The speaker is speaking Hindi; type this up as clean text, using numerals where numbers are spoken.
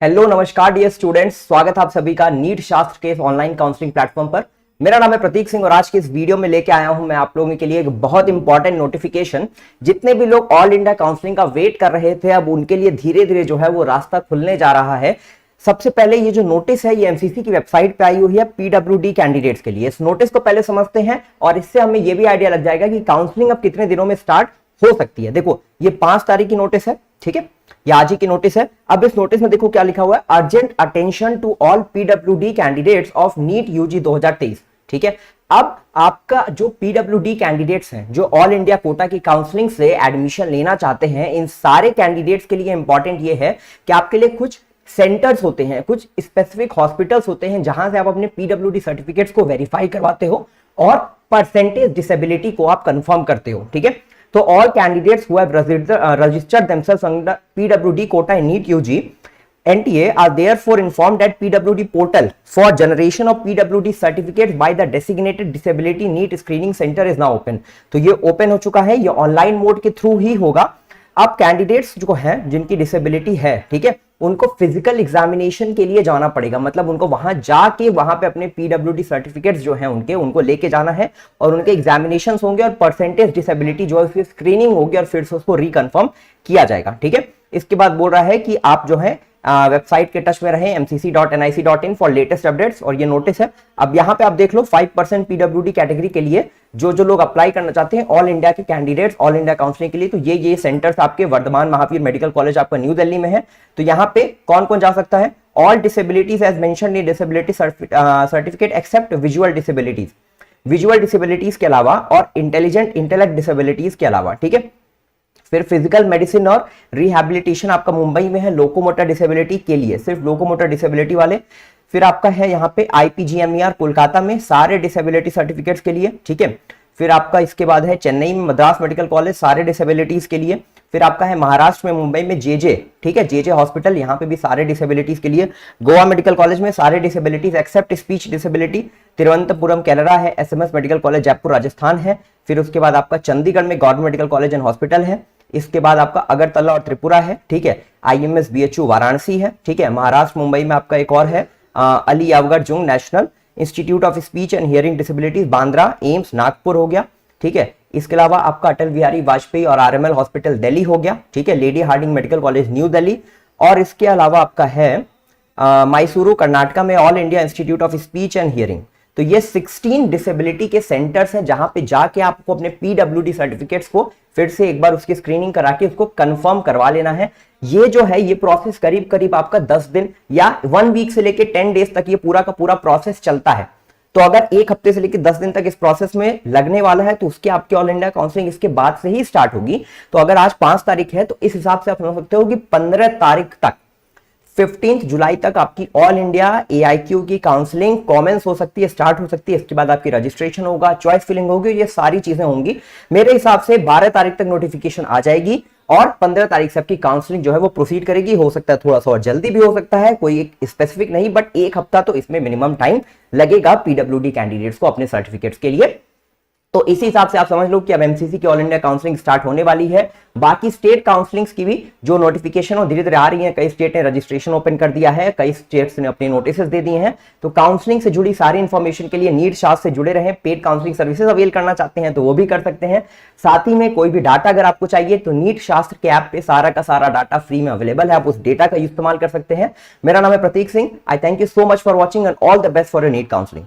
हेलो नमस्कार डियर स्टूडेंट्स, स्वागत है आप सभी का नीट शास्त्र के इस ऑनलाइन काउंसलिंग प्लेटफॉर्म पर। मेरा नाम है प्रतीक सिंह और आज के इस वीडियो में लेके आया हूं मैं आप लोगों के लिए एक बहुत इंपॉर्टेंट नोटिफिकेशन। जितने भी लोग ऑल इंडिया काउंसलिंग का वेट कर रहे थे, अब उनके लिए धीरे धीरे जो है वो रास्ता खुलने जा रहा है। सबसे पहले ये जो नोटिस है ये एमसीसी की वेबसाइट पे आई हुई है पीडब्ल्यूडी कैंडिडेट्स के लिए। इस नोटिस को पहले समझते हैं और इससे हमें ये भी आइडिया लग जाएगा कि काउंसलिंग अब कितने दिनों में स्टार्ट हो सकती है। देखो ये 5 तारीख की नोटिस है, ठीक है, ये आज ही की नोटिस है। अब इस नोटिस में देखो क्या लिखा हुआ है, urgent attention to all PWD candidates of NEET UG 2023, ठीक है। अब आपका जो पीडब्ल्यूडी कैंडिडेट्स हैं जो ऑल इंडिया कोटा की काउंसलिंग से एडमिशन लेना चाहते हैं, इन सारे कैंडिडेट्स के लिए इंपॉर्टेंट ये है कि आपके लिए कुछ सेंटर्स होते हैं, कुछ स्पेसिफिक हॉस्पिटल्स होते हैं जहां से आप अपने पीडब्ल्यूडी सर्टिफिकेट्स को वेरीफाई करवाते हो और परसेंटेज डिसेबिलिटी को आप कंफर्म करते हो, ठीक है। तो all candidates who have registered themselves under PWD quota in NEET UG NTA are therefore informed that PWD portal for generation of PWD certificates by the designated disability NEET screening center is now open। तो ये ओपन हो चुका है, ये ऑनलाइन मोड के थ्रू ही होगा। अब कैंडिडेट्स जो हैं जिनकी डिसेबिलिटी है, ठीक है, उनको फिजिकल एग्जामिनेशन के लिए जाना पड़ेगा। मतलब उनको वहां जाके वहां पे अपने पीडब्ल्यूडी सर्टिफिकेट्स जो हैं उनको लेके जाना है और उनके एग्जामिनेशन होंगे और परसेंटेज डिसेबिलिटी जो है उसकी स्क्रीनिंग होगी और फिर से उसको रिकन्फर्म किया जाएगा, ठीक है। इसके बाद बोल रहा है कि आप जो है वेबसाइट के टच में रहे mcc.nic.in फॉर लेटेस्ट अपडेट्स। और ये नोटिस है। अब यहाँ पे आप देख लो 5% पीडब्ल्यूडी कैटेगरी के लिए जो लोग अप्लाई करना चाहते हैं ऑल इंडिया के कैंडिडेट्स ऑल इंडिया काउंसलिंग के लिए, तो ये सेंटर्स आपके वर्धमान महावीर मेडिकल कॉलेज आपका न्यू दिल्ली में है। तो यहाँ पे कौन कौन जा सकता है, all disabilities as mentioned in disability certificate except visual disabilities, visual disabilities के अलावा और इंटेलिजेंट इंटेलेक्ट डिसेबिलिटीज के अलावा, ठीक है। फिर फिजिकल मेडिसिन और रिहैबिलिटेशन आपका मुंबई में है लोकोमोटर डिसेबिलिटी के लिए, सिर्फ लोकोमोटर डिसेबिलिटी वाले। फिर आपका है यहाँ पे आईपीजीएमईआर कोलकाता में सारे डिसेबिलिटी सर्टिफिकेट्स के लिए, ठीक है। फिर आपका इसके बाद है चेन्नई में मद्रास मेडिकल कॉलेज सारे डिसेबिलिटीज के लिए। फिर आपका है महाराष्ट्र में मुंबई में जेजे, ठीक है, जेजे हॉस्पिटल, यहाँ पे भी सारे डिसेबिलिटीज के लिए। गोवा मेडिकल कॉलेज में सारे disabilities except speech disability. Thiruvananthapuram Kerala है, SMS medical college Jaipur Rajasthan है। फिर उसके बाद आपका चंडीगढ़ में government medical college and hospital है। इसके बाद आपका अगरतला और त्रिपुरा है, ठीक है। आईएमएस बीएचयू वाराणसी है, ठीक है। महाराष्ट्र मुंबई में आपका एक और है अली यावगढ़ Jung national institute of speech and hearing disabilities Bandra AIIMS Nagpur हो गया, ठीक है। इसके अलावा आपका अटल बिहारी वाजपेयी और आरएमएल हॉस्पिटल दिल्ली हो गया, ठीक है। Lady Hardinge Medical College New Delhi. और इसके अलावा आपका है मैसूरू कर्नाटका में All India Institute of speech and Hearing. तो ये 16 डिसेबिलिटी के सेंटर्स हैं जहां पे जाके आपको अपने पीडब्ल्यूडी सर्टिफिकेट्स को फिर से एक बार उसकी स्क्रीनिंग करा के उसको कंफर्म करवा लेना है। ये जो है ये प्रोसेस करीब करीब आपका 10 दिन या 1 वीक से लेके 10 डेज तक ये पूरा का पूरा प्रोसेस चलता है। तो अगर 1 हफ्ते से लेकर 10 दिन तक इस प्रोसेस में लगने वाला है तो उसके आपके ऑल इंडिया काउंसलिंग इसके बाद से ही स्टार्ट होगी। तो अगर आज 5 तारीख है तो इस हिसाब से आप समझ सकते हो कि 15 तारीख तक 15 जुलाई तक आपकी ऑल इंडिया एआईक्यू की काउंसलिंग कॉमेंस हो सकती है, स्टार्ट हो सकती है। इसके बाद आपकी रजिस्ट्रेशन होगा, चॉइस फिलिंग होगी, ये सारी चीजें होंगी। मेरे हिसाब से 12 तारीख तक नोटिफिकेशन आ जाएगी और 15 तारीख से आपकी काउंसलिंग जो है वो प्रोसीड करेगी। हो सकता है थोड़ा सा और जल्दी भी हो सकता है, कोई एक स्पेसिफिक नहीं, बट 1 हफ्ता तो इसमें मिनिमम टाइम लगेगा पीडब्ल्यूडी कैंडिडेट्स को अपने सर्टिफिकेट्स के लिए। तो इसी हिसाब से आप समझ लो कि अब एमसीसी की ऑल इंडिया काउंसलिंग स्टार्ट होने वाली है। बाकी स्टेट काउंसलिंग्स की भी जो नोटिफिकेशन हो धीरे धीरे आ रही है। कई स्टेट ने रजिस्ट्रेशन ओपन कर दिया है, कई स्टेट्स ने अपने नोटिस दे दिए हैं। तो काउंसलिंग से जुड़ी सारी इंफॉर्मेशन के लिए नीट शास्त्र से जुड़े रहें। पेड काउंसलिंग सर्विसेज अवेल करना चाहते हैं तो वो भी कर सकते हैं। साथ ही में कोई भी डाटा अगर आपको चाहिए तो नीट शास्त्र के ऐप पे सारा का सारा डाटा फ्री में अवेलेबल है, आप उस डेटा का इस्तेमाल कर सकते हैं। मेरा नाम है Prateek Singh. I thank you so much for watching and all the best for your NEET counselling.